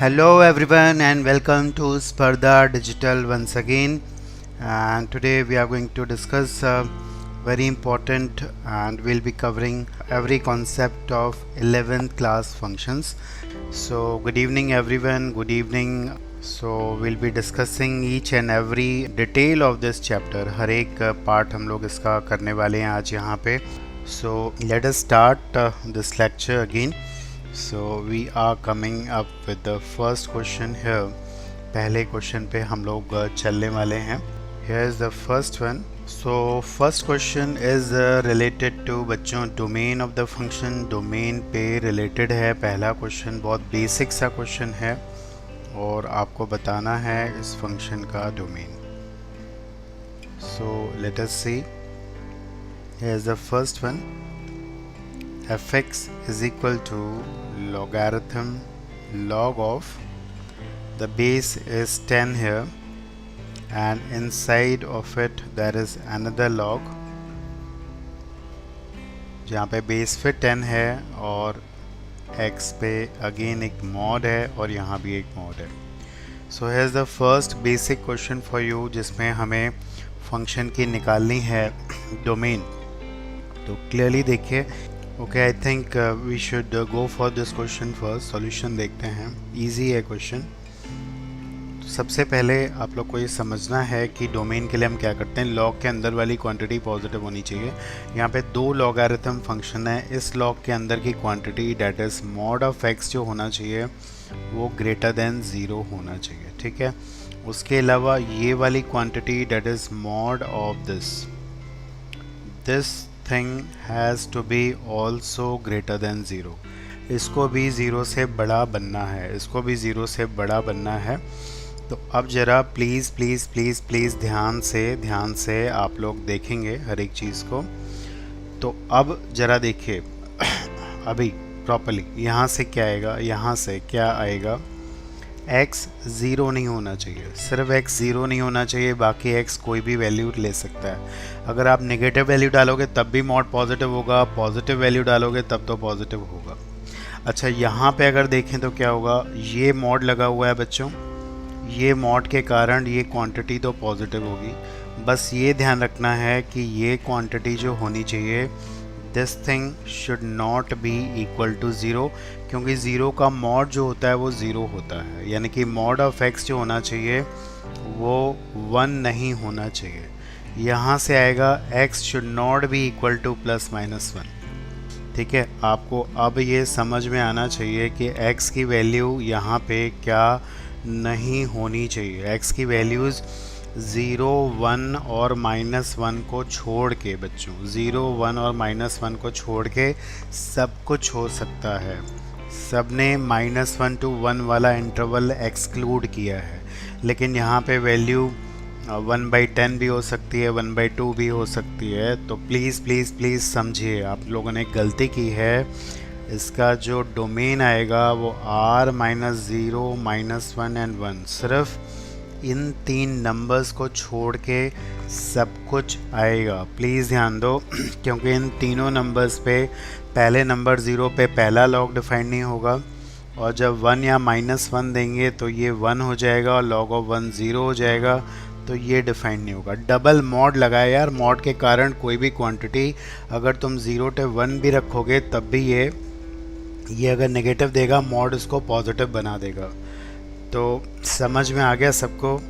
Hello everyone and welcome to Spardha Digital once again, and today we are going to discuss very important, and we'll be covering every concept of 11th class functions. So good evening everyone, good evening. So we'll be discussing each and every detail of this chapter. हर एक part हम लोग इसका करने वाले हैं आज यहाँ पे. So let us start this lecture again. So we are coming up with the first question here. पहले क्वेश्चन पे हम लोग चलने वाले हैं. Here is the first one. So first question is related to बच्चों domain of the function. domain पे related है. पहला क्वेश्चन बहुत बेसिक सा क्वेश्चन है और आपको बताना है इस फंक्शन का domain. So let us see. Here is the first one. fx is equal to logarithm log of, the base is 10 here, and inside of it there is another log जहाँ पे base पे 10 है और x पे again एक mod है और यहाँ भी एक मॉड है. So here is the first basic question for you जिसमें हमें फंक्शन की निकालनी है डोमेन. तो क्लियरली देखिए. Okay, I think we should go for this question first. Solution देखते हैं. इजी है क्वेश्चन. तो सबसे पहले आप लोग को ये समझना है कि डोमेन के लिए हम क्या करते हैं. लॉग के अंदर वाली क्वांटिटी पॉजिटिव होनी चाहिए. यहाँ पे दो लॉगरिथम फंक्शन है. इस लॉग के अंदर की quantity that is mod of x जो होना चाहिए वो ग्रेटर देन 0 होना चाहिए. ठीक है. उसके अलावा ये वाली quantity that is mod of this thing has to be also greater than 0. इसको भी 0 से बड़ा बनना है. इसको भी 0 से बड़ा बनना है. तो अब ज़रा प्लीज़ प्लीज़ प्लीज़ प्लीज़ ध्यान से आप लोग देखेंगे हर एक चीज़ को. तो अब ज़रा देखिए अभी प्रॉपरली. यहाँ से क्या आएगा, यहाँ से क्या आएगा. x 0 नहीं होना चाहिए. सिर्फ x 0 नहीं होना चाहिए, बाकी x कोई भी वैल्यू ले सकता है. अगर आप नेगेटिव वैल्यू डालोगे तब भी मॉड पॉजिटिव होगा, पॉजिटिव वैल्यू डालोगे तब तो पॉजिटिव होगा. अच्छा, यहाँ पे अगर देखें तो क्या होगा. ये मॉड लगा हुआ है बच्चों. ये मॉड के कारण ये क्वांटिटी तो पॉजिटिव होगी. बस ये ध्यान रखना है कि ये क्वांटिटी जो होनी चाहिए, this thing should not be equal to 0, क्योंकि 0 का मॉड जो होता है वो 0 होता है. यानी कि मॉड ऑफ x जो होना चाहिए वो 1 नहीं होना चाहिए. यहाँ से आएगा x should not be equal two plus minus 1. ठीक है. आपको अब ये समझ में आना चाहिए कि x की वैल्यू यहाँ पे क्या नहीं होनी चाहिए. x की वैल्यूज़ 0, 1 और -1 को छोड़ के बच्चों, 0, 1 और -1 को छोड़ के सब कुछ हो सकता है. सब ने -1 to 1 वाला इंटरवल एक्सक्लूड किया है. लेकिन यहाँ पे वैल्यू 1/10 भी हो सकती है, 1/2 भी हो सकती है. तो प्लीज़ प्लीज़ प्लीज़ समझिए, आप लोगों ने गलती की है. इसका जो डोमेन आएगा वो r -0 -1 एंड 1, सिर्फ इन 3 नंबर्स को छोड़ के सब कुछ आएगा. प्लीज़ ध्यान दो क्योंकि इन तीनों नंबर्स पे पहले नंबर 0 पे पहला लॉग डिफाइन नहीं होगा, और जब 1 या -1 देंगे तो ये 1 हो जाएगा और लॉग ऑफ 1 0 हो जाएगा, तो ये डिफाइन नहीं होगा. डबल मॉड लगाया यार. मॉड के कारण कोई भी क्वांटिटी अगर तुम 0 to 1 भी रखोगे तब भी ये अगर नेगेटिव देगा, मॉड इसको पॉजिटिव बना देगा. तो समझ में आ गया सबको.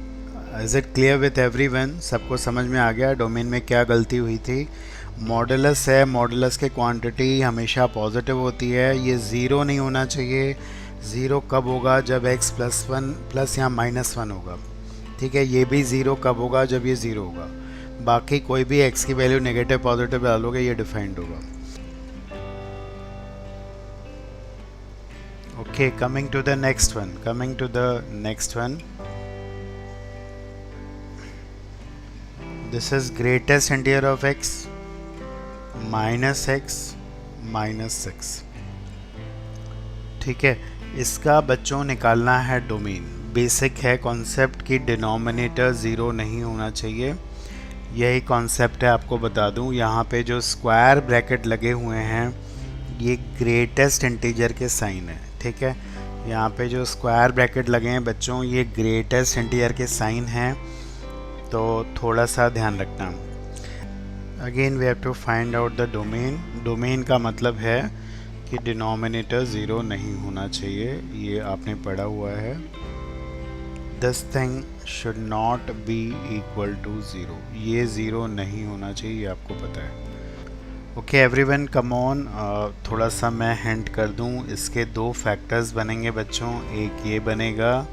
Is it clear with everyone? सबको समझ में आ गया डोमेन में क्या गलती हुई थी. मॉडुलस है. मॉडुलस के क्वांटिटी हमेशा पॉजिटिव होती है. ये 0 नहीं होना चाहिए. 0 कब होगा? जब x +1 प्लस या -1 होगा. ठीक है. ये भी 0 कब होगा? जब ये 0 होगा. बाकी कोई भी x की वैल्यू नेगेटिव पॉजिटिव डालोगे ये डिफाइंड होगा. Okay, coming to the next one. This is greatest integer of x, -x -6. ठीक है. इसका बच्चों निकालना है डोमेन. बेसिक है कॉन्सेप्ट की डिनोमिनेटर 0 नहीं होना चाहिए. यही कॉन्सेप्ट है. आपको बता दूं, यहाँ पे जो स्क्वायर ब्रैकेट लगे हुए हैं ये ग्रेटेस्ट इंटीजर के साइन है. ठीक है. यहाँ पे जो स्क्वायर ब्रैकेट लगे हैं बच्चों, ये ग्रेटेस्ट इंटीजर के साइन हैं, तो थोड़ा सा ध्यान रखना। Again we have to find out the domain. Domain का मतलब है कि डिनोमिनेटर ज़ीरो नहीं होना चाहिए, ये आपने पढ़ा हुआ है। This thing should not be equal to zero, ये ज़ीरो नहीं होना चाहिए, ये आपको पता है। ओके एवरीवन कम ऑन, थोड़ा सा मैं हिंट कर दूं, इसके दो फैक्टर्स बनेंगे बच्चों, एक ये बनेगा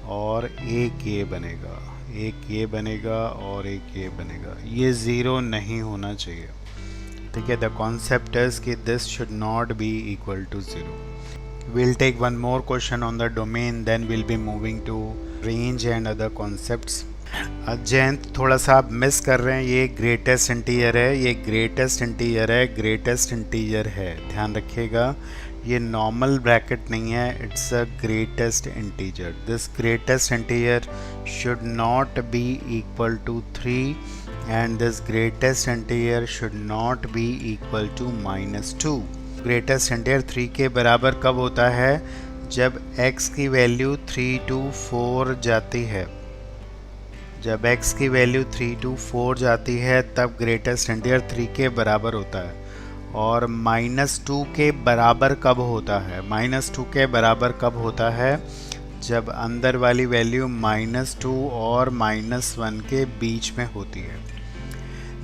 और एक ये बनेगा, एक ये बनेगा और एक ये बनेगा, ये ज़ीरो नहीं होना चाहिए, ठीक है। द कॉन्सेप्ट इज कि this should not be equal to zero. Will take one more question on the domain, then will be moving to range and other concepts. Jayant थोड़ा सा आप मिस कर रहे हैं, ये ग्रेटेस्ट इंटीजर है, ये ग्रेटेस्ट इंटीजर है, ग्रेटेस्ट इंटीजर है, ध्यान रखिएगा। ये नॉर्मल ब्रैकेट नहीं है, it's a greatest integer. This greatest integer should not be equal to 3 and this greatest integer should not be equal to -2। Greatest integer 3 के बराबर कब होता है? जब x की वैल्यू 3 to 4 जाती है। जब x की वैल्यू 3 to 4 जाती है तब ग्रेटेस्ट इंटीजर 3 के बराबर होता है। और -2 के बराबर कब होता है? -2 के बराबर कब होता है? जब अंदर वाली वैल्यू -2 और -1 के बीच में होती है।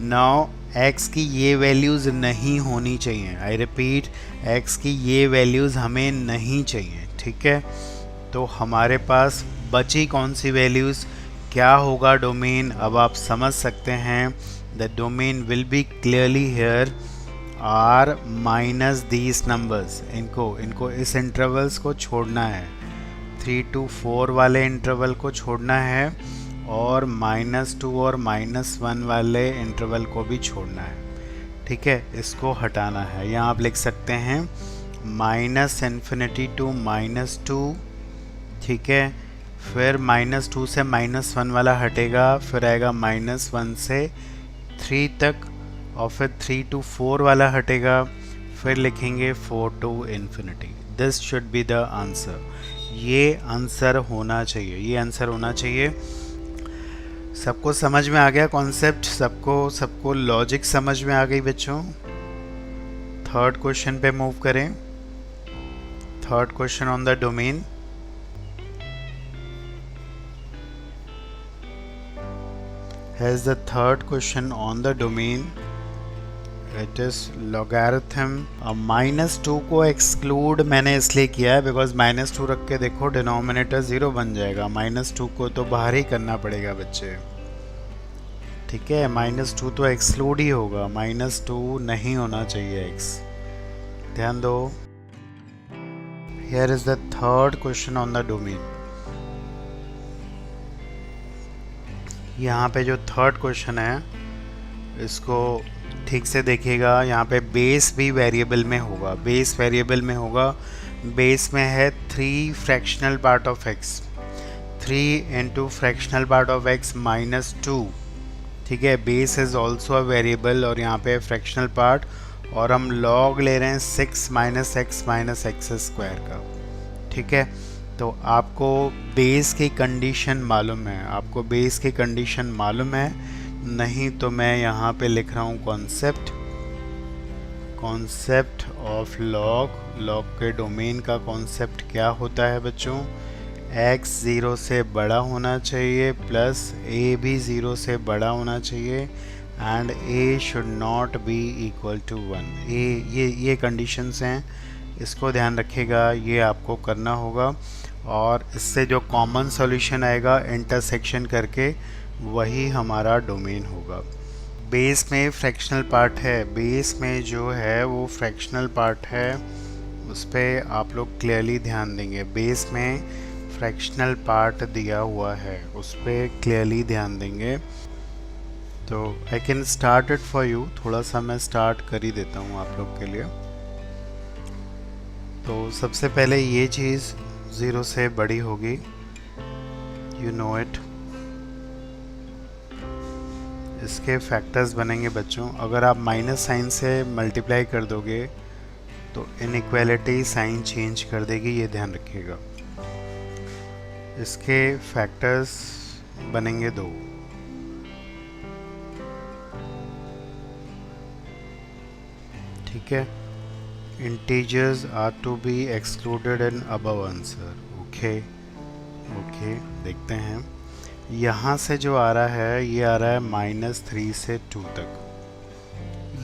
नाउ x की ये वैल्यूज़ नहीं होनी चाहिए, आई रिपीट, x की ये वैल्यूज़ हमें नहीं चाहिए, ठीक है। तो हमारे पास बची कौन सी वैल्यूज़? क्या होगा डोमेन? अब आप समझ सकते हैं, the domain will be clearly here R minus these numbers. इनको इस इंटरवल्स को छोड़ना है, 3 to 4 वाले इंटरवल को छोड़ना है और -2 और -1 वाले इंटरवल को भी छोड़ना है, ठीक है। इसको हटाना है। यहाँ आप लिख सकते हैं -∞ to -2, ठीक है। फिर -2 से -1 वाला हटेगा, फिर आएगा -1 से 3 तक, और फिर 3 to 4 वाला हटेगा, फिर लिखेंगे 4 to ∞। This should be the answer. ये आंसर होना चाहिए, ये आंसर होना चाहिए। सबको समझ में आ गया कॉन्सेप्ट? सबको लॉजिक समझ में आ गई बच्चों? थर्ड क्वेश्चन पे मूव करें। Third question on the domain. As the third question on the domain, it is logarithm। -2 को एक्सक्लूड मैंने इसलिए किया है बिकॉज -2 रख के देखो डिनोमिनेटर 0 बन जाएगा। -2 को तो बाहर ही करना पड़ेगा बच्चे, ठीक है। -2 तो एक्सक्लूड ही होगा, -2 नहीं होना चाहिए x, ध्यान दो। Here is the third question on the domain। यहाँ पे जो थर्ड क्वेश्चन है इसको ठीक से देखिएगा। यहाँ पे बेस भी वेरिएबल में होगा, बेस वेरिएबल में होगा। बेस में है 3 fractional part of x, 3 into fractional part of x -2, ठीक है। Base is also a variable और यहाँ पे फ्रैक्शनल पार्ट, और हम लॉग ले रहे हैं 6 - x स्क्वायर का, ठीक है। तो आपको बेस की कंडीशन मालूम है, आपको बेस की कंडीशन मालूम है, नहीं तो मैं यहाँ पे लिख रहा हूँ कॉन्सेप्ट ऑफ लॉग। लॉग के डोमेन का कॉन्सेप्ट क्या होता है बच्चों? x 0 से बड़ा होना चाहिए प्लस a भी 0 से बड़ा होना चाहिए and a should not be equal to 1। ये कंडीशंस हैं, इसको ध्यान रखिएगा, ये आपको करना होगा। और इससे जो कॉमन सॉल्यूशन आएगा इंटरसेक्शन करके, वही हमारा डोमेन होगा। बेस में फ्रैक्शनल पार्ट है, बेस में जो है वो फ्रैक्शनल पार्ट है, उस पर आप लोग क्लियरली ध्यान देंगे। बेस में फ्रैक्शनल पार्ट दिया हुआ है, उस पर क्लियरली ध्यान देंगे। तो I can start it for you, थोड़ा सा मैं स्टार्ट कर ही देता हूँ आप लोग के लिए। तो सबसे पहले ये चीज़ 0 से बड़ी होगी, यू नो इट। इसके फैक्टर्स बनेंगे बच्चों, अगर आप माइनस साइन से मल्टीप्लाई कर दोगे तो इनइक्वालिटी साइन चेंज कर देगी, ये ध्यान रखिएगा। इसके फैक्टर्स बनेंगे 2। ठीक है, integers are to be excluded in above answer. Okay okay, देखते हैं। यहाँ से जो आ रहा है ये आ रहा है -3 से 2 तक।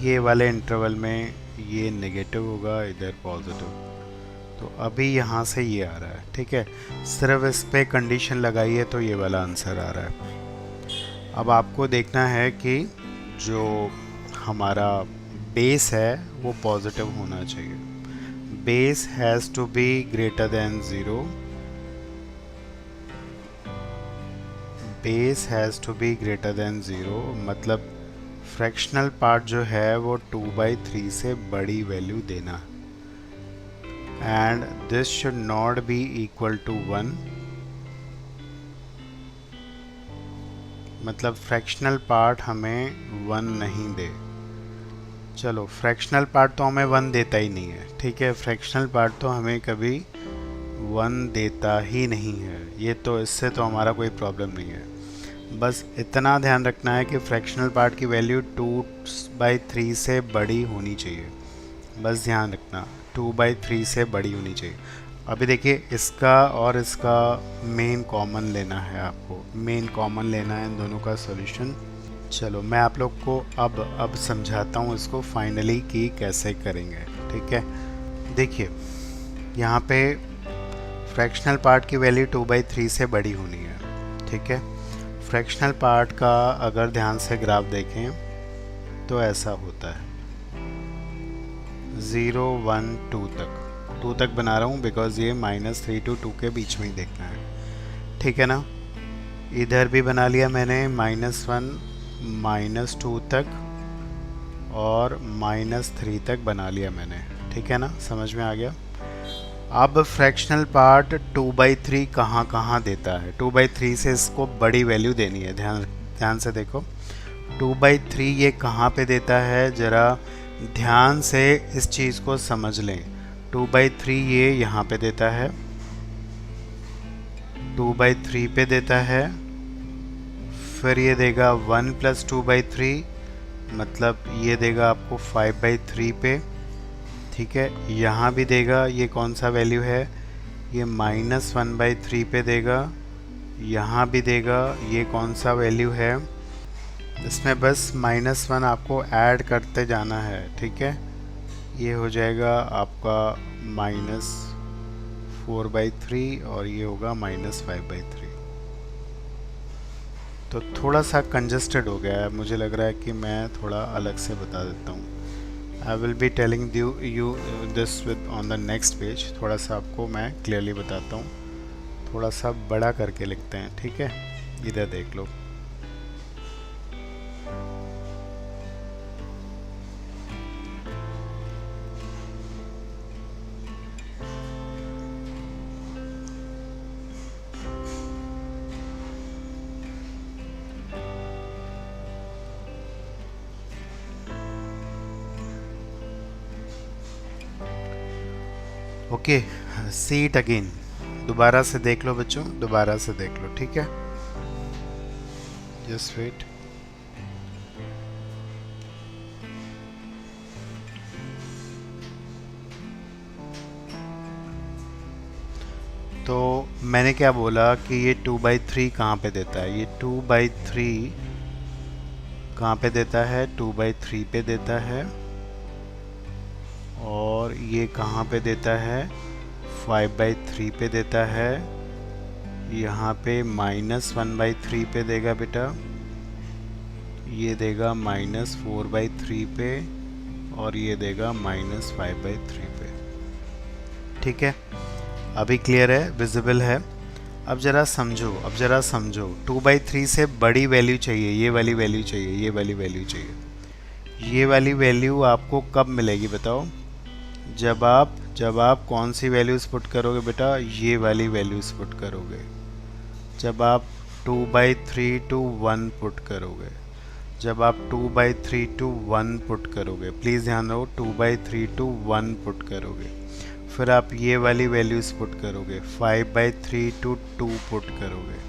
ये वाले इंटरवल में ये नेगेटिव होगा, इधर पॉजिटिव। तो अभी यहाँ से ये आ रहा है। ठीक है, सिर्फ इस पे कंडीशन लगाइए तो ये वाला आंसर आ रहा है। अब आपको देखना है कि जो हमारा बेस है वो पॉजिटिव होना चाहिए। Base has to be greater than 0। Base has to be greater than 0 मतलब फ्रैक्शनल पार्ट जो है वो 2/3 से बड़ी वैल्यू देना, and this should not be equal to 1। मतलब फ्रैक्शनल पार्ट हमें 1 नहीं दे। चलो, फ्रैक्शनल पार्ट तो हमें 1 देता ही नहीं है। ठीक है, फ्रैक्शनल पार्ट तो हमें कभी 1 देता ही नहीं है। ये तो इससे तो हमारा कोई प्रॉब्लम नहीं है। बस इतना ध्यान रखना है कि फ्रैक्शनल पार्ट की वैल्यू 2/3 से बड़ी होनी चाहिए। बस ध्यान रखना, 2/3 से बड़ी होनी चाहिए। अभी देखिए, इसका और इसका मेन कॉमन लेना है। आपको मेन कॉमन लेना है इन दोनों का सॉल्यूशन। चलो, मैं आप लोग को अब समझाता हूँ इसको फाइनली कि कैसे करेंगे। ठीक है, देखिए यहाँ पे फ्रैक्शनल पार्ट की वैल्यू 2/3 से बड़ी होनी है। ठीक है, फ्रैक्शनल पार्ट का अगर ध्यान से ग्राफ देखें तो ऐसा होता है 0 1 2 तक। 2 तक बना रहा हूँ बिकॉज ये -3 to 2 के बीच में ही देखना है। ठीक है ना, इधर भी बना लिया मैंने -1 -2 तक और -3 तक बना लिया मैंने। ठीक है ना, समझ में आ गया। अब फ्रैक्शनल पार्ट 2/3 कहाँ कहाँ देता है। 2/3 से इसको बड़ी वैल्यू देनी है। ध्यान से देखो, 2/3 ये कहाँ पे देता है, ज़रा ध्यान से इस चीज़ को समझ लें। 2/3 ये यहाँ पे देता है, 2/3 पे देता है, फिर ये देगा 1 + 2/3 मतलब ये देगा आपको 5/3 पे। ठीक है, यहाँ भी देगा, ये कौन सा वैल्यू है, ये -1/3 पे देगा। यहाँ भी देगा, ये कौन सा वैल्यू है, इसमें बस -1 आपको ऐड करते जाना है। ठीक है, ये हो जाएगा आपका -4/3 और ये होगा -5/3। तो थोड़ा सा कंजस्टेड हो गया है, मुझे लग रहा है कि मैं थोड़ा अलग से बता देता हूँ। I will be telling you this on the next page। थोड़ा सा आपको मैं क्लियरली बताता हूँ। थोड़ा सा बड़ा करके लिखते हैं। ठीक है, इधर देख लो। Okay, see it again. दोबारा से देख लो बच्चों, दोबारा से देख लो। ठीक है, जस्ट वेट। तो मैंने क्या बोला कि ये 2/3 कहाँ पे देता है। ये 2/3 कहाँ पे देता है, 2/3 पे देता है। और ये कहाँ पे देता है, 5/3 पे देता है। यहाँ पे -1/3 पे देगा बेटा, ये देगा -4/3 पे और ये देगा -5/3 पे। ठीक है, अभी क्लियर है, विजिबल है। अब ज़रा समझो, 2/3 से बड़ी वैल्यू चाहिए, ये वाली वैल्यू चाहिए, ये वाली वैल्यू चाहिए। ये वाली वैल्यू आपको कब मिलेगी बताओ, जब आप कौन सी वैल्यूज़ पुट करोगे बेटा, ये वाली वैल्यूज़ पुट करोगे। जब आप 2/3 to 1 पुट करोगे जब आप 2/3 टू 1 पुट करोगे, प्लीज़ ध्यान रहो, 2/3 टू 1 पुट करोगे, फिर आप ये वाली वैल्यूज़ पुट करोगे, 5/3 टू 2 पुट करोगे,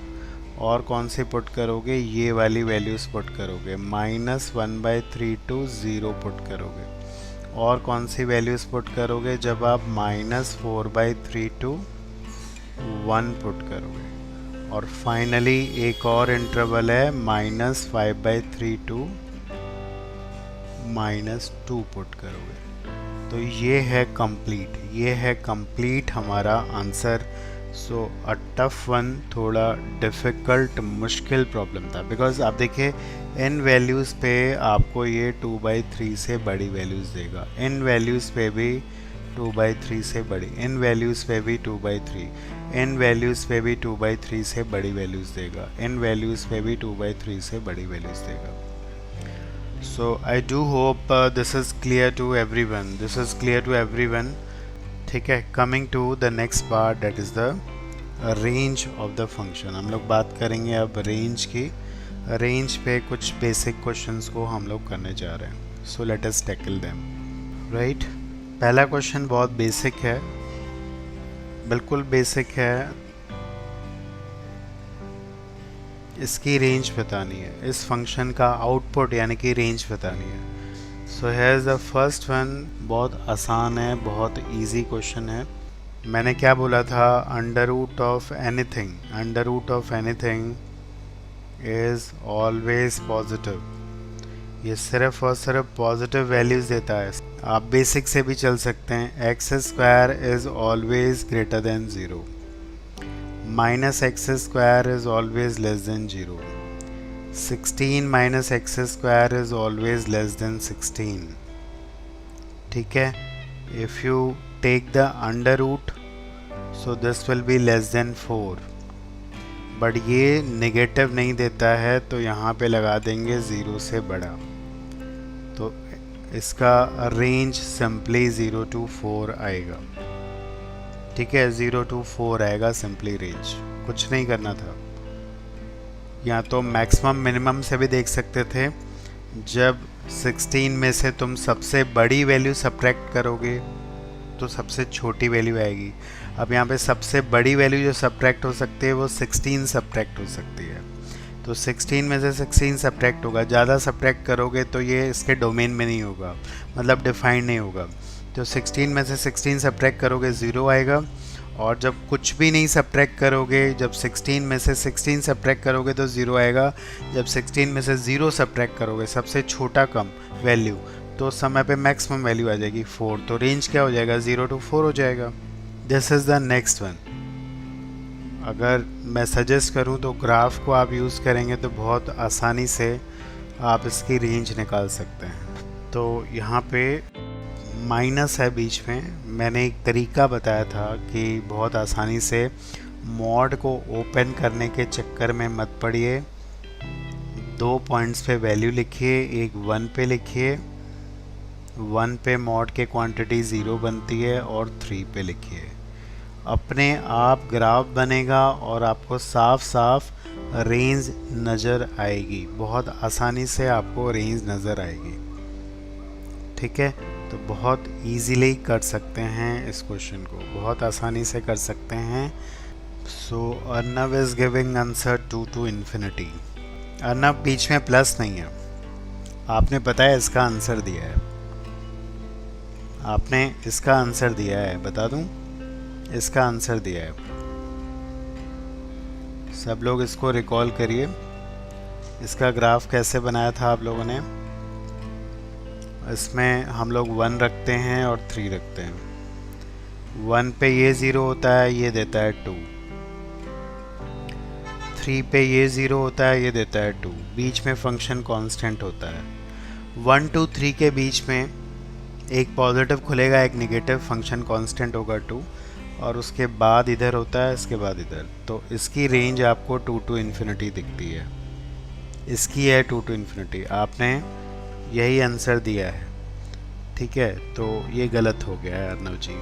और कौन सी पुट करोगे, ये वाली वैल्यूज़ पुट करोगे, -1/3 टू 0 पुट करोगे, और कौन सी वैल्यूज़ पुट करोगे जब आप -4/3 टू 1 पुट करोगे, और फाइनली एक और इंटरवल है -5/3 टू -2 पुट करोगे। तो ये है कंप्लीट, ये है कंप्लीट हमारा answer. So a tough one, थोड़ा डिफ़िकल्ट मुश्किल प्रॉब्लम था, बिकॉज आप देखिए इन वैल्यूज़ पे आपको ये 2/3 से बड़ी वैल्यूज़ देगा, इन वैल्यूज़ पे भी 2/3 से बड़ी, इन वैल्यूज़ पे भी 2/3, इन वैल्यूज़ पे भी 2/3 से बड़ी वैल्यूज़ देगा, इन वैल्यूज़ पे भी 2/3 से बड़ी वैल्यूज़ देगा। So I do hope this is clear to everyone. This is clear to everyone. ठीक है, coming to the next part, that is the range of the function. हम लोग बात करेंगे अब रेंज की। रेंज पे कुछ बेसिक क्वेश्चंस को हम लोग करने जा रहे हैं। So let us tackle them. Right? पहला क्वेश्चन बहुत बेसिक है, बिल्कुल बेसिक है। इसकी रेंज बतानी है, इस फंक्शन का आउटपुट यानी कि रेंज बतानी है। So here is the first one, बहुत आसान है, बहुत इजी क्वेश्चन है। मैंने क्या बोला था, under root of anything, under root of anything is always positive. ये सिर्फ और सिर्फ पॉजिटिव वैल्यूज़ देता है। आप बेसिक से भी चल सकते हैं, x² is always greater than 0, -x² is always less than 0, 16 - x² is always less than 16। ठीक है, if you take the under root, so this will be less than 4, but ये नेगेटिव नहीं देता है तो यहाँ पे लगा देंगे 0 से बड़ा, तो इसका रेंज सिंपली 0 to 4 आएगा। ठीक है, 0 to 4 आएगा सिंपली रेंज, कुछ नहीं करना था। या तो मैक्सिमम मिनिमम से भी देख सकते थे, जब 16 में से तुम सबसे बड़ी वैल्यू सब्ट्रैक्ट करोगे तो सबसे छोटी वैल्यू आएगी। अब यहाँ पे सबसे बड़ी वैल्यू जो सब्ट्रैक्ट हो सकती है वो 16 सब्ट्रैक्ट हो सकती है, तो 16 में से 16 सब्ट्रैक्ट होगा। ज़्यादा सब्ट्रैक्ट करोगे तो ये इसके डोमेन में नहीं होगा, मतलब डिफाइंड नहीं होगा। तो 16 में से 16 सब्ट्रैक्ट करोगे 0 आएगा, और जब कुछ भी नहीं सब्ट्रैक्ट करोगे, जब 16 में से 16 सब्ट्रैक्ट करोगे तो 0 आएगा। जब 16 में से 0 सब्ट्रैक्ट करोगे, सबसे छोटा कम वैल्यू, तो उस समय पे मैक्सिमम वैल्यू आ जाएगी 4, तो रेंज क्या हो जाएगा, 0 to 4 हो जाएगा। This is the next one. अगर मैं सजेस्ट करूँ तो ग्राफ को आप यूज़ करेंगे तो बहुत आसानी से आप इसकी रेंज निकाल सकते हैं। तो यहाँ पे माइनस है बीच में, मैंने एक तरीका बताया था कि बहुत आसानी से मॉड को ओपन करने के चक्कर में मत पड़िए। 2 पॉइंट्स पे वैल्यू लिखिए, एक 1 पे लिखिए, 1 पे मॉड के क्वांटिटी 0 बनती है, और 3 पे लिखिए। अपने आप ग्राफ बनेगा और आपको साफ साफ रेंज नज़र आएगी, बहुत आसानी से आपको रेंज नज़र आएगी। ठीक है, तो बहुत इजीली कर सकते हैं इस क्वेश्चन को, बहुत आसानी से कर सकते हैं। So Arnav is giving answer 2 to infinity। Arnav बीच में प्लस नहीं है, आपने पता है इसका आंसर दिया है, आपने इसका आंसर दिया है, बता दूं, इसका आंसर दिया है। सब लोग इसको रिकॉल करिए, इसका ग्राफ कैसे बनाया था आप लोगों ने। इसमें हम लोग 1 रखते हैं और 3 रखते हैं। 1 पे ये 0 होता है, ये देता है 2। 3 पे ये 0 होता है, ये देता है 2। बीच में फंक्शन कांस्टेंट होता है। 1 to 3 के बीच में एक पॉजिटिव खुलेगा, एक नेगेटिव, फंक्शन कांस्टेंट होगा 2, और उसके बाद इधर होता है, इसके बाद इधर। तो इसकी रेंज आपको 2 to infinity दिखती है, इसकी है 2 to infinity। आपने यही आंसर दिया है, ठीक है, तो ये गलत हो गया है अर्नव जी।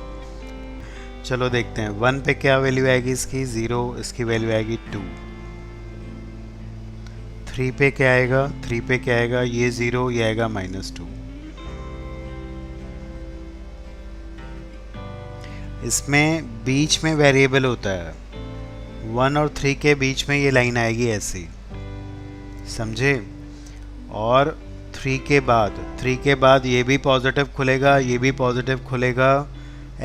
चलो देखते हैं 1 पे क्या वैल्यू आएगी इसकी, 0, इसकी वैल्यू आएगी 2। 3 पे क्या आएगा, 3 पे क्या आएगा, ये 0, ये आएगा -2। इसमें बीच में वेरिएबल होता है, 1 और 3 के बीच में ये लाइन आएगी ऐसी, समझे। और 3 के बाद ये भी पॉजिटिव खुलेगा, ये भी पॉजिटिव खुलेगा,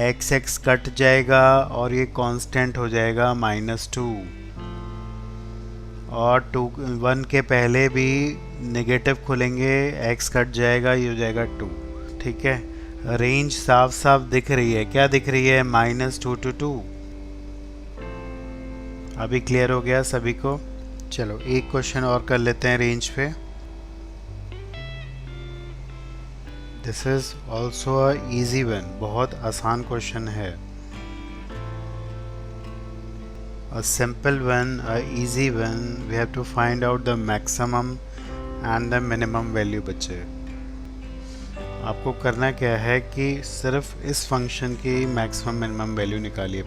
x कट जाएगा और ये कांस्टेंट हो जाएगा -2। और 1 के पहले भी नेगेटिव खुलेंगे, x कट जाएगा, ये हो जाएगा 2। ठीक है, रेंज साफ साफ दिख रही है, क्या दिख रही है, -2 to 2। अभी क्लियर हो गया सभी को। चलो एक क्वेश्चन और कर लेते हैं रेंज पे। This is also a easy one, बहुत आसान क्वेश्चन है। A simple one, a easy one. We have to find out the maximum and the minimum value बच्चे। आपको करना क्या है कि सिर्फ इस फंक्शन की मैक्सिमम मिनिमम वैल्यू निकालिए।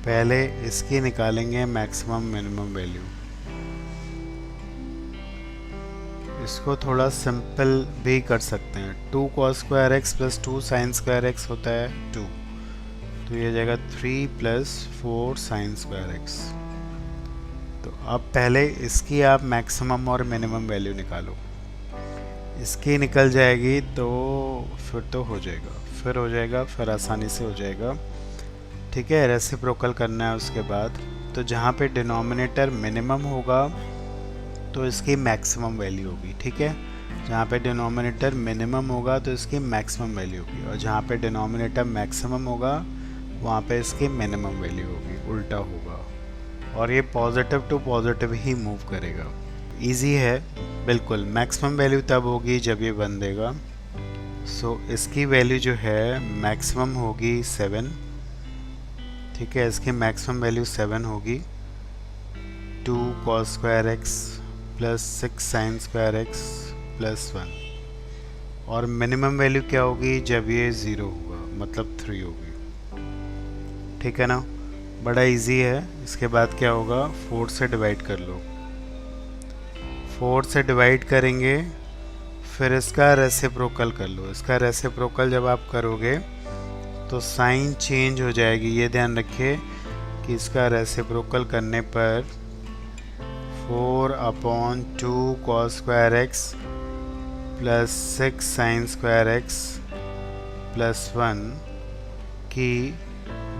पहले इसकी निकालेंगे मैक्सिमम मिनिमम वैल्यू। इसको थोड़ा सिंपल भी कर सकते हैं। 2 cos square x plus 2 sine square x होता है 2, तो ये जाएगा 3 प्लस 4 साइन स्क्वायर एक्स। तो अब पहले इसकी आप मैक्सिमम और मिनिमम वैल्यू निकालो। इसकी निकल जाएगी तो फिर तो हो जाएगा, फिर आसानी से हो जाएगा। ठीक है, रेसिप्रोकल करना है उसके बाद। तो जहाँ पे डिनोमिनेटर मिनिमम होगा तो इसकी मैक्सिमम वैल्यू होगी। ठीक है, जहाँ पे डिनोमिनेटर मिनिमम होगा तो इसकी मैक्सिमम वैल्यू होगी, और जहाँ पे डिनोमिनेटर मैक्सिमम होगा वहाँ पे इसकी मिनिमम वैल्यू होगी, उल्टा होगा। और ये पॉजिटिव टू पॉजिटिव ही मूव करेगा। इजी है बिल्कुल। मैक्सिमम वैल्यू तब होगी जब ये 1 देगा। सो इसकी वैल्यू जो है मैक्सिमम होगी 7। ठीक है, इसकी मैक्सिमम वैल्यू 7 होगी। 2 cos square x plus 6 sine square x plus 1। और मिनिमम वैल्यू क्या होगी जब ये 0 होगा, मतलब 3 होगी। ठीक है ना, बड़ा इजी है। इसके बाद क्या होगा, 4 से डिवाइड कर लो। 4 से डिवाइड करेंगे, फिर इसका रेसिप्रोकल कर लो। इसका रेसिप्रोकल जब आप करोगे तो साइन चेंज हो जाएगी। ये ध्यान रखिए कि इसका रेसिप्रोकल करने पर 4/2 cos square x plus 6 sine square x plus 1 की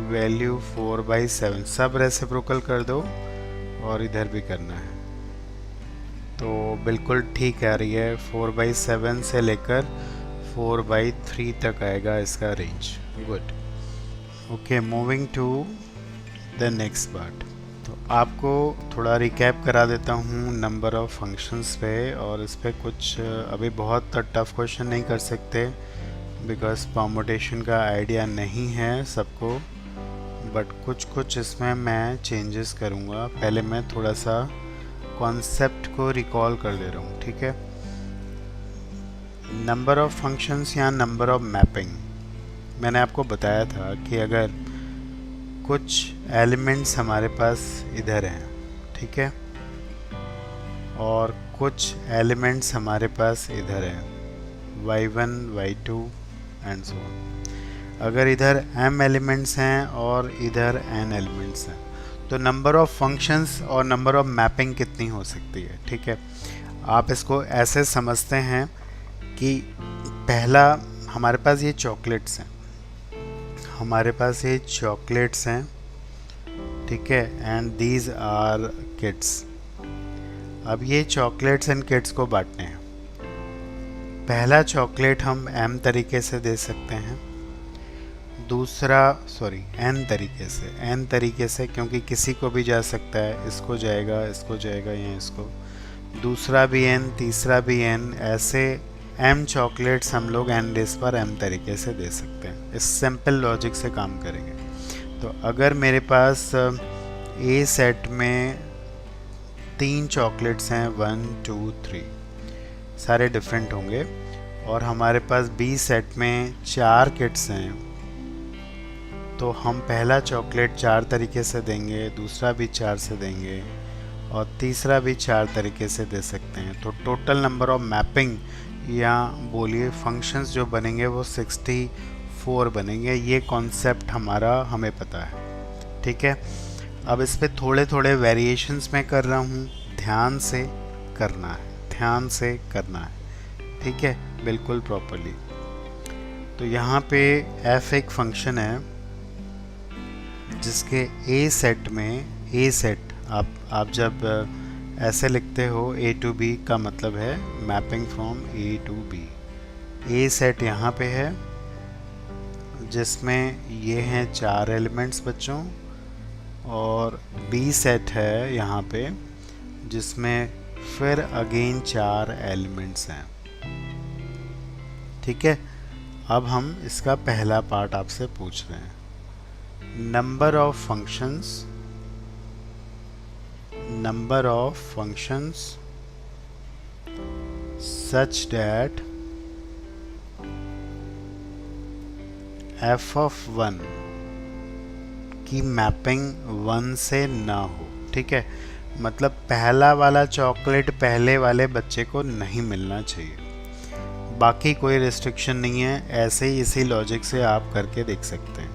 वैल्यू 4/7। सब रेसिप्रोकल कर दो और इधर भी करना है, तो बिल्कुल ठीक आ रही है। 4/7 से लेकर 4/3 तक आएगा इसका range. Good. Okay, moving to the next part. तो आपको थोड़ा रिकैप करा देता हूँ नंबर ऑफ फंक्शंस पे, और इस पर कुछ अभी बहुत टफ क्वेश्चन नहीं कर सकते बिकॉज परमुटेशन का आइडिया नहीं है सबको, बट कुछ इसमें मैं चेंजेस करूँगा। पहले मैं थोड़ा सा कॉन्सेप्ट को रिकॉल कर दे रहा हूँ। ठीक है, नंबर ऑफ फंक्शंस या नंबर ऑफ मैपिंग, मैंने आपको बताया था कि अगर कुछ एलिमेंट्स हमारे पास इधर हैं, ठीक है, और कुछ एलिमेंट्स हमारे पास इधर हैं, y1 y2 and so on. अगर इधर m एलिमेंट्स हैं और इधर n एलिमेंट्स हैं, तो नंबर ऑफ फंक्शंस और नंबर ऑफ मैपिंग कितनी हो सकती है। ठीक है, आप इसको ऐसे समझते हैं कि पहला हमारे पास ये चॉकलेट्स हैं, ठीक है, एंड दीज आर किड्स। अब ये चॉकलेट्स एंड किड्स को बांटने हैं। पहला चॉकलेट हम m तरीके से दे सकते हैं, दूसरा n तरीके से, क्योंकि किसी को भी जा सकता है, इसको जाएगा या इसको, दूसरा भी n, तीसरा भी n, ऐसे m चॉकलेट्स हम लोग n डेज पर m तरीके से दे सकते हैं। इस सिंपल लॉजिक से काम करेंगे। तो अगर मेरे पास A सेट में 3 चॉकलेट्स हैं, 1 2 3, सारे डिफरेंट होंगे, और हमारे पास B सेट में 4 किड्स हैं, तो हम पहला चॉकलेट 4 तरीके से देंगे, दूसरा भी 4 से देंगे, और तीसरा भी 4 तरीके से दे सकते हैं। तो टोटल नंबर ऑफ मैपिंग या बोलिए फंक्शंस जो बनेंगे वो 64 बनेंगे। ये कॉन्सेप्ट हमारा हमें पता है, ठीक है। अब इस पे थोड़े थोड़े वेरिएशंस मैं कर रहा हूँ, ध्यान से करना है, ध्यान से करना है, ठीक है, बिल्कुल प्रॉपरली। तो यहाँ पे f एक फंक्शन है जिसके a सेट में a सेट आप जब ऐसे लिखते हो a to b का मतलब है mapping from a to b। a set यहाँ पे है जिसमें ये हैं 4 एलिमेंट्स बच्चों, और b सेट है यहाँ पे जिसमें फिर अगेन 4 एलिमेंट्स हैं, ठीक है। अब हम इसका पहला पार्ट आपसे पूछ रहे हैं, number of functions such that f of 1 की मैपिंग 1 से ना हो, ठीक है। मतलब पहला वाला चॉकलेट पहले वाले बच्चे को नहीं मिलना चाहिए, बाकी कोई रिस्ट्रिक्शन नहीं है। ऐसे ही इसी लॉजिक से आप करके देख सकते हैं।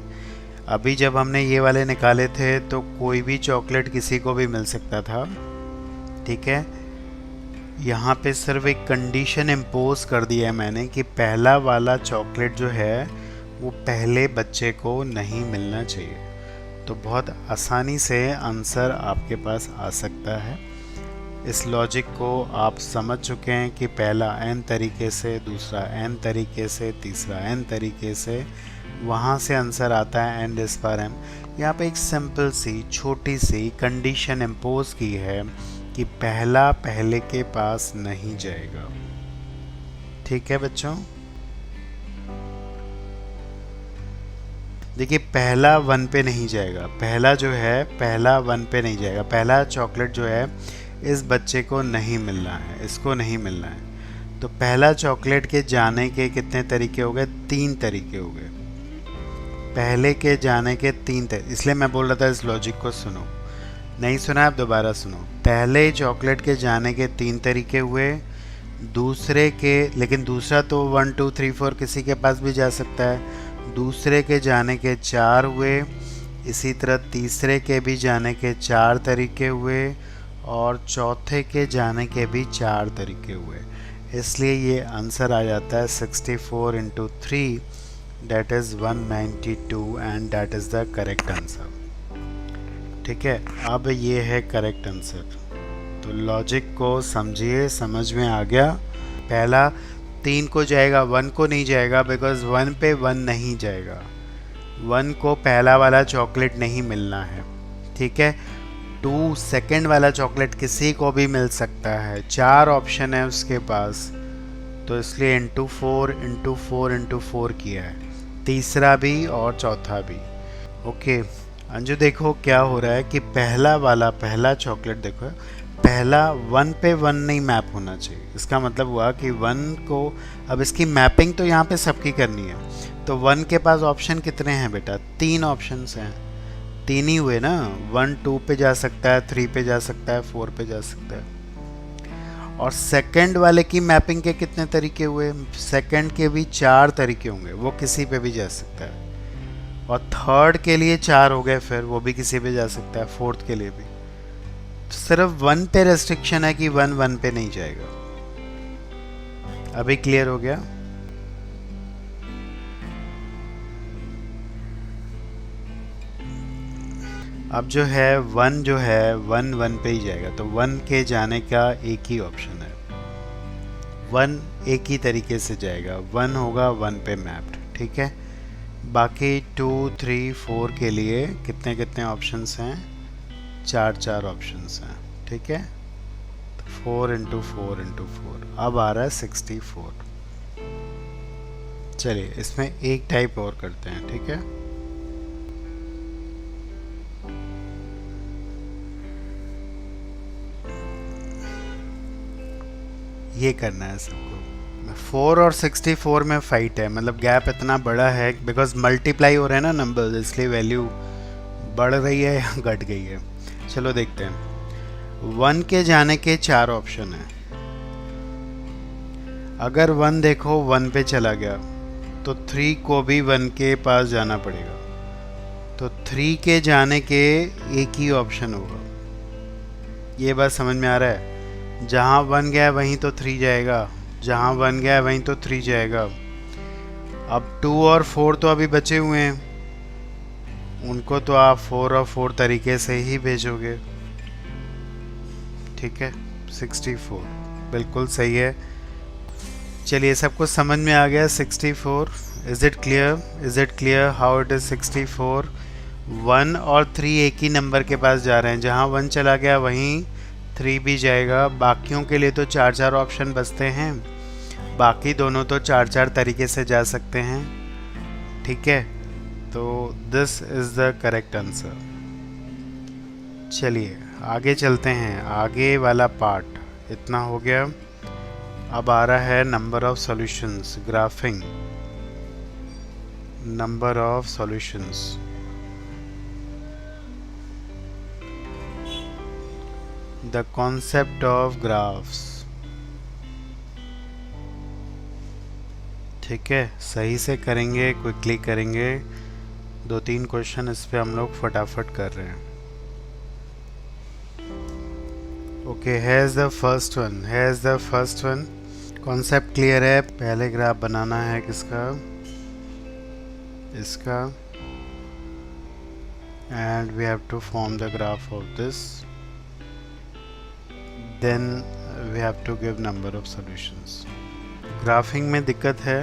अभी जब हमने ये वाले निकाले थे तो कोई भी चॉकलेट किसी को भी मिल सकता था, ठीक है। यहाँ पे सिर्फ एक कंडीशन इम्पोज कर दिया है मैंने कि पहला वाला चॉकलेट जो है वो पहले बच्चे को नहीं मिलना चाहिए। तो बहुत आसानी से आंसर आपके पास आ सकता है। इस लॉजिक को आप समझ चुके हैं कि पहला n तरीके से, दूसरा n तरीके से, तीसरा n तरीके से, वहाँ से आंसर आता है n रेज़ पावर m। यहाँ पे एक सिंपल सी छोटी सी कंडीशन इम्पोज की है कि पहला पहले के पास नहीं जाएगा, ठीक है बच्चों। देखिए पहला 1 पे नहीं जाएगा, पहला जो है पहला 1 पे नहीं जाएगा, पहला चॉकलेट जो है इस बच्चे को नहीं मिलना है, इसको नहीं मिलना है। तो पहला चॉकलेट के जाने के कितने तरीके हो गए? 3 तरीके हो गए। पहले के जाने के 3 तरीके, इसलिए मैं बोल रहा था इस लॉजिक को सुनो, नहीं सुना आप दोबारा सुनो। पहले चॉकलेट के जाने के 3 तरीके हुए, दूसरे के, लेकिन दूसरा तो 1 2 3 4 किसी के पास भी जा सकता है। दूसरे के जाने के 4 हुए, इसी तरह तीसरे के भी जाने के 4 तरीके हुए, और चौथे के जाने के भी 4 तरीके हुए। इसलिए ये आंसर आ जाता है 64 into 3 that is 192 and that is the correct answer, ठीक है। अब ये है करेक्ट आंसर। तो लॉजिक को समझिए, समझ में आ गया। पहला 3 को जाएगा, 1 को नहीं जाएगा, बिकॉज 1 पे 1 नहीं जाएगा, 1 को पहला वाला चॉकलेट नहीं मिलना है, ठीक है। 2 सेकंड वाला चॉकलेट किसी को भी मिल सकता है, 4 ऑप्शन है उसके पास, तो इसलिए इंटू 4 इंटू 4 इंटू 4 किया है, तीसरा भी और चौथा भी। ओके अंजू, देखो क्या हो रहा है कि पहला चॉकलेट देखो, पहला 1 पे 1 नहीं मैप होना चाहिए। इसका मतलब हुआ कि 1 को, अब इसकी मैपिंग तो यहाँ पे सबकी करनी है, तो 1 के पास ऑप्शन कितने हैं बेटा? 3 ऑप्शंस हैं, 3 ही हुए ना। 1 2 पे जा सकता है, 3 पे जा सकता है, 4 पे जा सकता है। और सेकंड वाले की मैपिंग के कितने तरीके हुए? सेकंड के भी 4 तरीके होंगे, वो किसी पे भी जा सकता है। और थर्ड के लिए 4 हो गए, फिर वो भी किसी पे जा सकता है, फोर्थ के लिए भी। सिर्फ 1 पे रेस्ट्रिक्शन है कि 1 1 पे नहीं जाएगा। अभी क्लियर हो गया? अब जो है 1 1 पे ही जाएगा, तो 1 के जाने का एक ही ऑप्शन है, 1 एक ही तरीके से जाएगा, 1 होगा 1 पे मैप्ड, ठीक है। बाकी 2 3 4 के लिए कितने कितने ऑप्शंस हैं? 4 ऑप्शंस हैं, ठीक है। 4 इंटू 4 इंटू 4, अब आ रहा है 64। चलिए इसमें एक टाइप और करते हैं, ठीक है। ये करना है सबको। 4 और 64 में फाइट है, मतलब गैप इतना बड़ा है बिकॉज मल्टीप्लाई हो रहे हैं ना नंबर्स, इसलिए वैल्यू बढ़ रही है या घट गई है। चलो देखते हैं। 1 के जाने के 4 ऑप्शन हैं। अगर 1 देखो 1 पे चला गया तो 3 को भी 1 के पास जाना पड़ेगा, तो 3 के जाने के एक ही ऑप्शन होगा। ये बात समझ में आ रहा है? जहाँ 1 गया वहीं तो 3 जाएगा, जहाँ 1 गया वहीं तो 3 जाएगा। अब 2 और 4 तो अभी बचे हुए हैं, उनको तो आप 4 और 4 तरीके से ही भेजोगे। ठीक है, 64 बिल्कुल सही है। चलिए, सब कुछ समझ में आ गया। 64, is it clear? Is it clear how it is 64? 1 और 3 एक ही नंबर के पास जा रहे हैं, जहाँ 1 चला गया वहीं 3 भी जाएगा। बाकियों के लिए तो 4-4 ऑप्शन बचते हैं, बाकी दोनों तो 4-4 तरीके से जा सकते हैं। ठीक है, तो this is the correct answer. चलिए आगे चलते हैं। आगे वाला पार्ट इतना हो गया। अब आ रहा है number of solutions, graphic, number of solutions. The concept of graphs. ठीक है, सही से करेंगे, क्विकली करेंगे। 2-3 क्वेश्चन इस पे हम लोग फटाफट कर रहे हैं। Okay, here's the first one, here's the first one. Concept clear है? पहले ग्राफ बनाना है किसका? इसका। And we have to form the graph of this, then we have to give number of solutions. Graphing में दिक्कत है,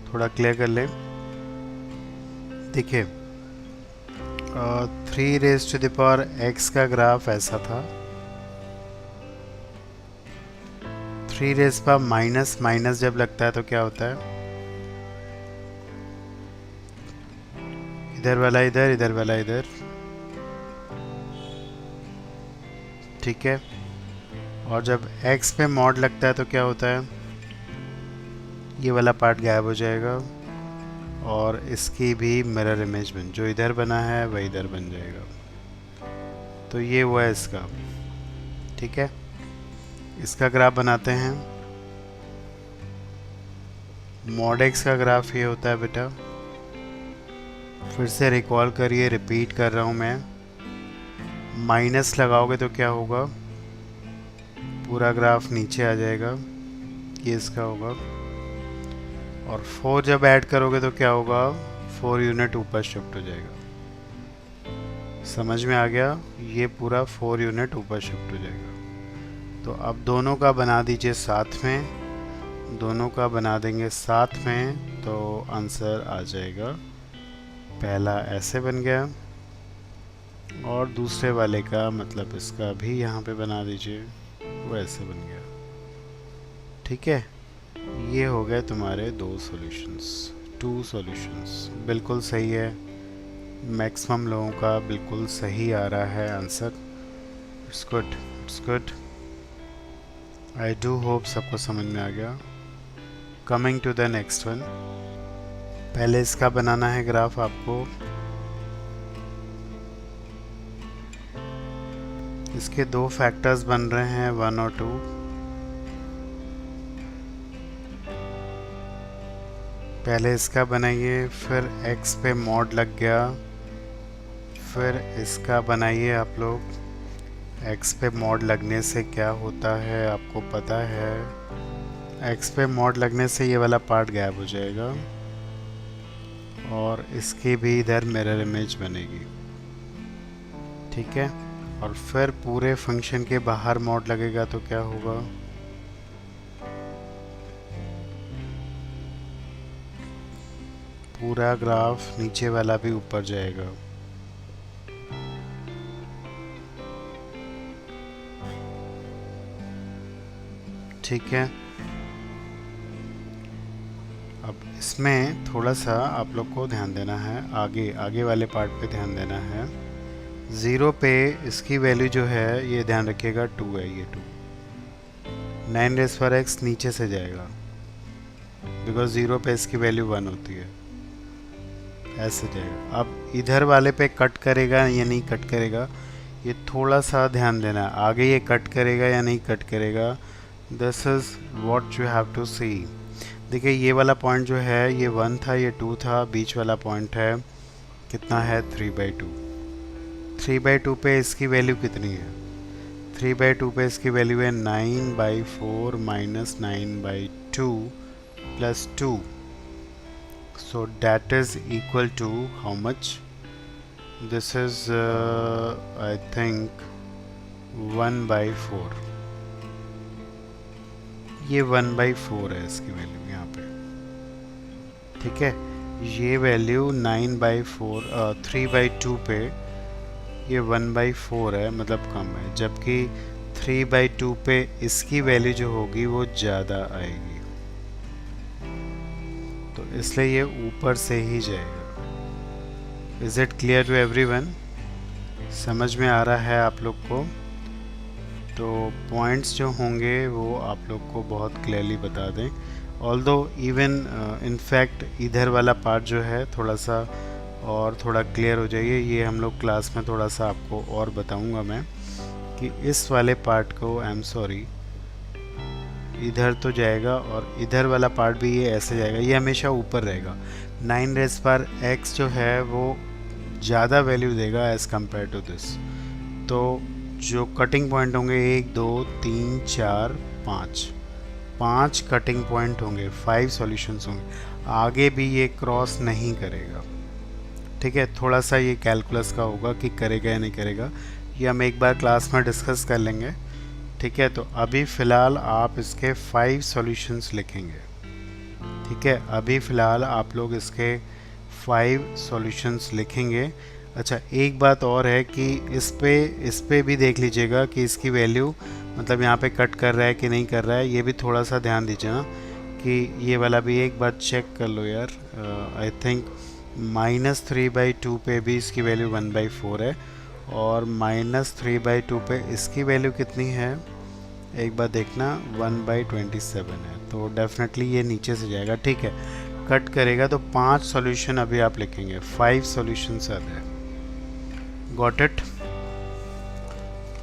थोड़ा क्लियर कर ले। देखिए, 3 raise to the power x का ग्राफ ऐसा था। 3 रेज़ पर माइनस माइनस जब लगता है तो क्या होता है? इधर वाला इधर, इधर वाला इधर। ठीक है, और जब x पे मॉड लगता है तो क्या होता है? ये वाला पार्ट गायब हो जाएगा और इसकी भी मिरर इमेज बन, जो इधर बना है वह इधर बन जाएगा। तो ये हुआ है इसका। ठीक है, इसका ग्राफ बनाते हैं। मॉड एक्स का ग्राफ ये होता है बेटा। फिर से रिकॉल करिए, रिपीट कर रहा हूँ मैं। माइनस लगाओगे तो क्या होगा? पूरा ग्राफ नीचे आ जाएगा, ये इसका होगा। और 4 जब ऐड करोगे तो क्या होगा? 4 यूनिट ऊपर शिफ्ट हो जाएगा। समझ में आ गया? ये पूरा 4 यूनिट ऊपर शिफ्ट हो जाएगा। तो अब दोनों का बना दीजिए साथ में, दोनों का बना देंगे साथ में तो आंसर आ जाएगा। पहला ऐसे बन गया और दूसरे वाले का मतलब इसका भी यहाँ पे बना दीजिए, वो ऐसे बन गया। ठीक है, ये हो गए तुम्हारे 2 सॉल्यूशंस, 2 सॉल्यूशंस। बिल्कुल सही है, मैक्सिमम लोगों का बिल्कुल सही आ रहा है answer. It's good, it's good. I do hope सबको समझ में आ गया। Coming to the next one. पहले इसका बनाना है ग्राफ आपको। इसके 2 फैक्टर्स बन रहे हैं, 1 और 2। पहले इसका बनाइए, फिर x पे मॉड लग गया, फिर इसका बनाइए आप लोग। x पे मॉड लगने से क्या होता है आपको पता है? x पे मॉड लगने से ये वाला पार्ट गायब हो जाएगा और इसकी भी इधर मिरर इमेज बनेगी। ठीक है, और फिर पूरे फंक्शन के बाहर मॉड लगेगा तो क्या होगा? पूरा ग्राफ नीचे वाला भी ऊपर जाएगा। ठीक है, अब इसमें थोड़ा सा आप लोग को ध्यान देना है, आगे वाले पार्ट पे ध्यान देना है। 0 पे इसकी वैल्यू जो है ये ध्यान रखिएगा 2 है, ये 2। 9 रेज़ पर x नीचे से जाएगा बिकॉज 0 पे इसकी वैल्यू 1 होती है, ऐसे जाएगा। अब इधर वाले पे कट करेगा या नहीं कट करेगा ये थोड़ा सा ध्यान देना, आगे ये कट करेगा या नहीं कट करेगा, this is what you have to see. देखिए ये वाला पॉइंट जो है ये 1 था, ये 2 था, बीच वाला पॉइंट है कितना है 3/2। 3/2 पे इसकी वैल्यू कितनी है? 3/2 पे इसकी वैल्यू है 9/4 minus 9/2 plus 2, so that is equal to how much? This is I think 1/4। ये 1/4 है इसकी वैल्यू यहाँ पे, ठीक है। ये वैल्यू 9/4 3/2 पे ये 1/4 है, मतलब कम है, जबकि 3/2 पे इसकी वैल्यू जो होगी वो ज़्यादा आएगी, तो इसलिए ये ऊपर से ही जाएगा। Is it clear to everyone? समझ में आ रहा है आप लोग को? तो पॉइंट्स जो होंगे वो आप लोग को बहुत क्लियरली बता दें। ऑल्दो इवन इनफैक्ट इधर वाला पार्ट जो है थोड़ा सा और थोड़ा क्लियर हो जाइए, ये हम लोग क्लास में थोड़ा सा आपको और बताऊंगा मैं कि इस वाले पार्ट को, आई एम सॉरी, इधर तो जाएगा और इधर वाला पार्ट भी ये ऐसे जाएगा, ये हमेशा ऊपर रहेगा। 9x जो है वो ज़्यादा वैल्यू देगा एज़ कम्पेयर टू दिस। तो जो कटिंग पॉइंट होंगे 1 2 3 4 5 कटिंग पॉइंट होंगे, 5 सॉल्यूशंस होंगे, आगे भी ये क्रॉस नहीं करेगा, ठीक है। थोड़ा सा ये कैलकुलस का होगा कि करेगा या नहीं करेगा, ये हम एक बार क्लास में डिस्कस कर लेंगे, ठीक है। तो अभी फ़िलहाल आप इसके 5 सॉल्यूशंस लिखेंगे, ठीक है। अभी फ़िलहाल आप लोग इसके 5 सॉल्यूशंस लिखेंगे। अच्छा, एक बात और है कि इस पे भी देख लीजिएगा कि इसकी वैल्यू, मतलब यहाँ पे कट कर रहा है कि नहीं कर रहा है, ये भी थोड़ा सा ध्यान दीजिए ना, कि ये वाला भी एक बार चेक कर लो यार। आई थिंक -3/2 पे भी इसकी वैल्यू 1/4 है, और -3/2 पे इसकी वैल्यू कितनी है एक बार देखना, 1/27 है, तो डेफिनेटली ये नीचे से जाएगा, ठीक है। कट करेगा तो 5 सॉल्यूशन अभी आप लिखेंगे, 5 solutions are there, got it.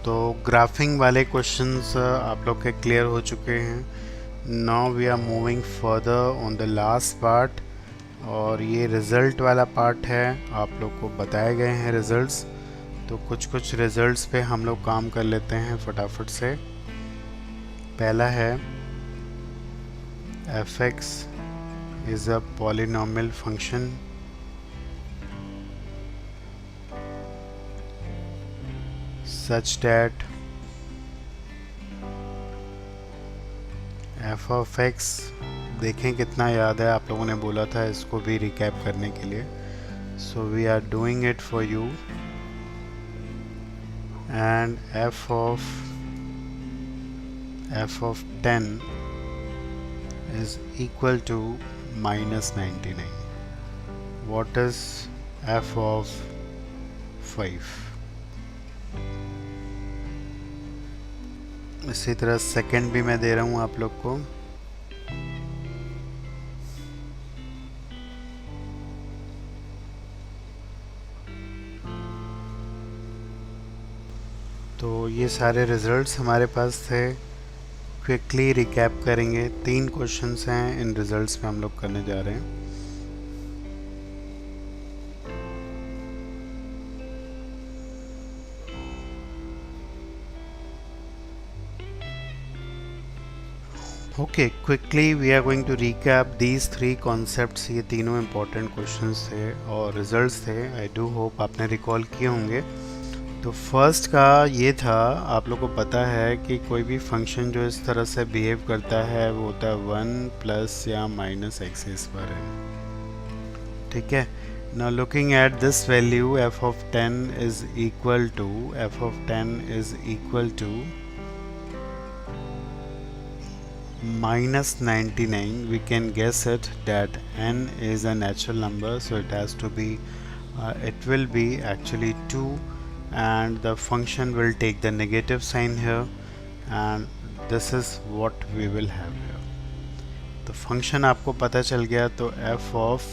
तो ग्राफिंग वाले क्वेश्चंस आप लोग के क्लियर हो चुके हैं। Now we are moving further on the last part, और ये रिज़ल्ट वाला पार्ट है, आप लोग को बताए गए हैं रिज़ल्ट्स, तो कुछ रिज़ल्ट्स पे हम लोग काम कर लेते हैं फटाफट से। पहला है f(x) is a polynomial function such that f(x), देखें कितना याद है, आप लोगों ने बोला था इसको भी रिकैप करने के लिए, so we are doing it for you. And f of 10 is equal to -99. What is f of 5? इसी तरह सेकंड भी मैं दे रहा हूँ आप लोग को। तो ये सारे रिजल्ट्स हमारे पास थे, क्विकली रिकैप करेंगे। 3 क्वेश्चंस हैं इन रिजल्ट्स में हम लोग करने जा रहे हैं। Okay, quickly we are going to recap these 3 concepts. ये तीनों इम्पोर्टेंट क्वेश्चंस थे और रिजल्ट्स थे। आई डू होप आपने रिकॉल किए होंगे। तो फर्स्ट का ये था, आप लोग को पता है कि कोई भी फंक्शन जो इस तरह से बिहेव करता है वो होता है 1 प्लस या माइनस एक्सिस पर है, ठीक है। Now looking at this value f of 10 is equal to -99. We can guess it that n is a natural number, so it has to be it will be actually 2, and the function will take the negative sign here, and this is what we will have here. तो function आपको पता चल गया, तो f of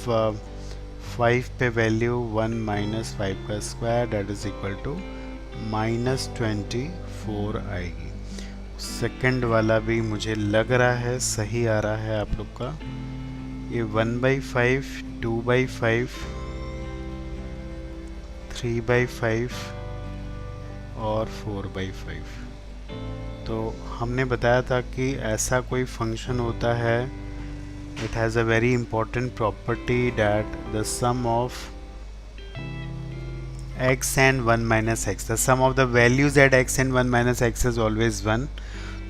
5 पे value 1 - 5 का square, that is equal to -24 आएगी। Second वाला भी मुझे लग रहा है सही आ रहा है आप लोग का। ये 1/5, 2/5, 3/5 और 4/5। तो हमने बताया था कि ऐसा कोई फंक्शन होता है, it has a very important property that the sum of x and 1 minus x, the sum of the values at x and 1 minus x is always 1।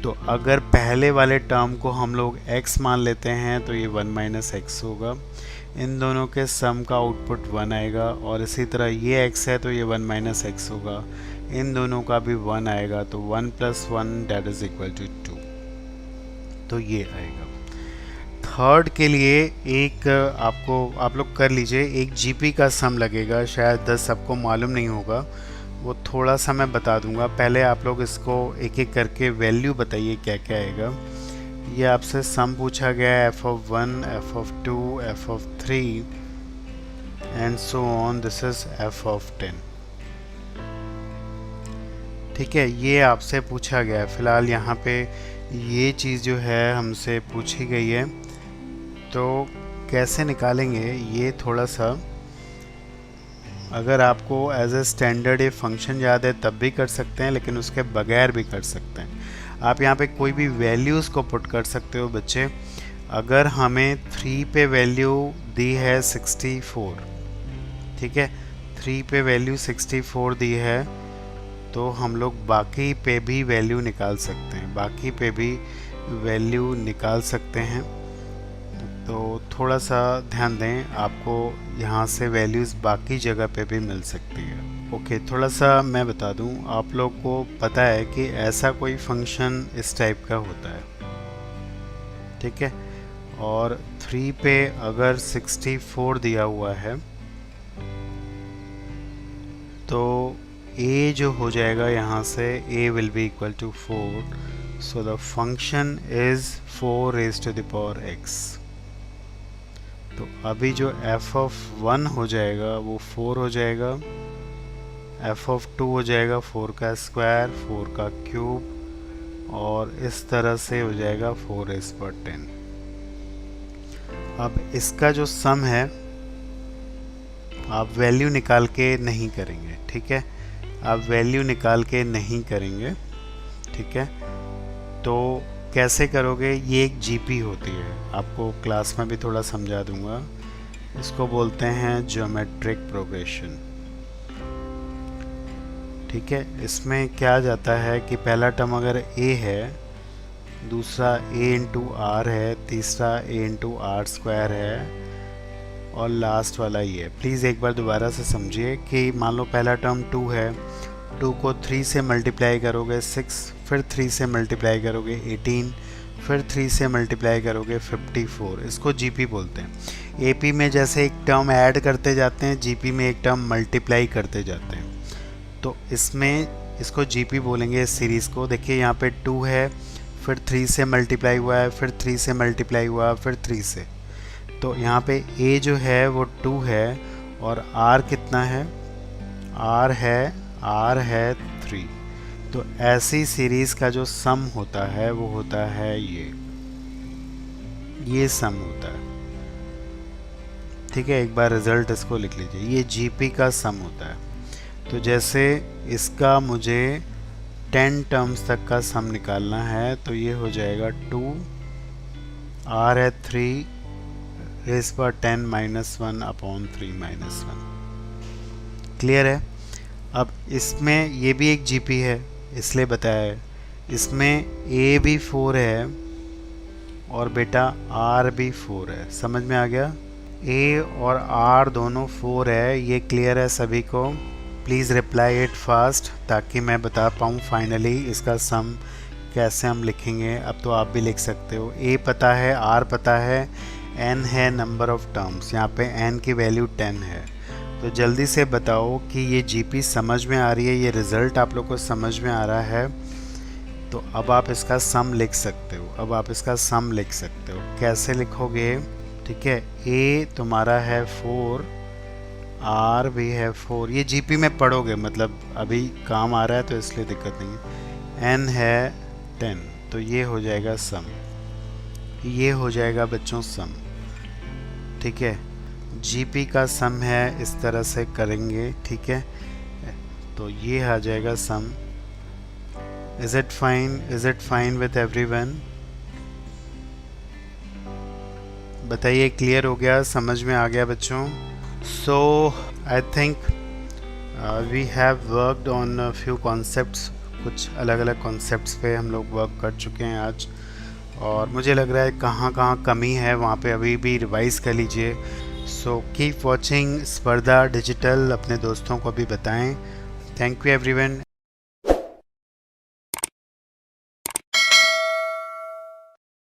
तो अगर पहले वाले टर्म को हम लोग x मान लेते हैं तो ये 1 माइनस एक्स होगा, इन दोनों के सम का आउटपुट 1 आएगा, और इसी तरह ये x है तो ये 1 माइनस एक्स होगा, इन दोनों का भी 1 आएगा, तो 1 + 1 दैट इज इक्वल टू 2। तो ये आएगा। थर्ड के लिए एक आप लोग कर लीजिए, एक जीपी का सम लगेगा, शायद 10 सबको मालूम नहीं होगा, वो थोड़ा सा मैं बता दूंगा। पहले आप लोग इसको एक एक करके वैल्यू बताइए क्या क्या आएगा। ये आपसे सम पूछा गया है f(1), f(2), f(3) and so on, this is f(10). ठीक है, ये आपसे पूछा गया है। फिलहाल यहाँ पे ये चीज़ जो है हमसे पूछी गई है, तो कैसे निकालेंगे ये थोड़ा सा, अगर आपको एज ए स्टैंडर्ड ये फंक्शन याद है तब भी कर सकते हैं, लेकिन उसके बगैर भी कर सकते हैं। आप यहाँ पे कोई भी वैल्यूज़ को पुट कर सकते हो बच्चे। अगर हमें 3 पे वैल्यू दी है 64, ठीक है, 3 पे वैल्यू 64 दी है, तो हम लोग बाकी पे भी वैल्यू निकाल सकते हैं, बाकी पे भी वैल्यू निकाल सकते हैं। तो थोड़ा सा ध्यान दें, आपको यहाँ से वैल्यूज़ बाकी जगह पे भी मिल सकती है। ओके, थोड़ा सा मैं बता दूँ, आप लोग को पता है कि ऐसा कोई फंक्शन इस टाइप का होता है, ठीक है, और 3 पे अगर 64 दिया हुआ है तो a जो हो जाएगा यहाँ से, a will be equal to 4, so the function is 4⁻x। तो अभी जो f(1) हो जाएगा वो 4 हो जाएगा, f(2) हो जाएगा 4 का स्क्वायर, 4 का क्यूब, और इस तरह से हो जाएगा 4⁻10। अब इसका जो सम है आप वैल्यू निकाल के नहीं करेंगे, ठीक है, आप वैल्यू निकाल के नहीं करेंगे, ठीक है। तो कैसे करोगे, ये एक जीपी होती है, आपको क्लास में भी थोड़ा समझा दूंगा। इसको बोलते हैं ज्योमेट्रिक प्रोग्रेशन, ठीक है। इसमें क्या जाता है कि पहला टर्म अगर a है, दूसरा a इंटू r है, तीसरा a इंटू r² है, और लास्ट वाला ये है। प्लीज़ एक बार दोबारा से समझिए कि मान लो पहला टर्म 2 है, 2 को 3 से मल्टीप्लाई करोगे 6, फिर 3 से मल्टीप्लाई करोगे 18, फिर 3 से मल्टीप्लाई करोगे 54। इसको जीपी बोलते हैं। एपी में जैसे एक टर्म ऐड करते जाते हैं, जीपी में एक टर्म मल्टीप्लाई करते जाते हैं, तो इसमें इसको जीपी बोलेंगे इस सीरीज़ को। देखिए यहाँ पे 2 है, फिर 3 से मल्टीप्लाई हुआ है, फिर 3 से मल्टीप्लाई हुआ, फिर 3 से, तो यहाँ पे a जो है वो 2 है, और r कितना है, r है 3। तो ऐसी सीरीज़ का जो सम होता है वो होता है ये सम होता है, ठीक है। एक बार रिज़ल्ट इसको लिख लीजिए, ये जीपी का सम होता है। तो जैसे इसका मुझे 10 टर्म्स तक का सम निकालना है, तो ये हो जाएगा 2, r है 3 रेज़ पर 10 -1 अपॉन 3 -1। क्लियर है। अब इसमें ये भी एक जीपी है, इसलिए बताया है। इसमें a भी 4 है और बेटा r भी 4 है, समझ में आ गया। a और r दोनों 4 है, ये क्लियर है सभी को। प्लीज़ रिप्लाई इट फास्ट ताकि मैं बता पाऊँ फाइनली इसका सम कैसे हम लिखेंगे। अब तो आप भी लिख सकते हो। a पता है, r पता है, n है नंबर ऑफ टर्म्स, यहाँ पे n की वैल्यू 10 है। तो जल्दी से बताओ कि ये जीपी समझ में आ रही है, ये रिज़ल्ट आप लोग को समझ में आ रहा है। तो अब आप इसका सम लिख सकते हो, अब आप इसका सम लिख सकते हो। कैसे लिखोगे, ठीक है। a तुम्हारा है 4, R we have 4, ये GP में पढ़ोगे, मतलब अभी काम आ रहा है तो इसलिए दिक्कत नहीं है। N है 10, तो ये हो जाएगा सम, ये हो जाएगा बच्चों सम, ठीक है। GP का सम है, इस तरह से करेंगे, ठीक है, तो ये आ जाएगा sum. Is it fine with everyone? बताइए, क्लियर हो गया, समझ में आ गया बच्चों? So I think we have worked on few concepts, कुछ अलग अलग कॉन्सेप्ट्स पे हम लोग वर्क कर चुके हैं आज, और मुझे लग रहा है कहाँ कहाँ कमी है वहाँ पे अभी भी रिवाइज कर लीजिए। सो कीप वॉचिंग स्पर्धा डिजिटल, अपने दोस्तों को भी बताएं। Thank you everyone.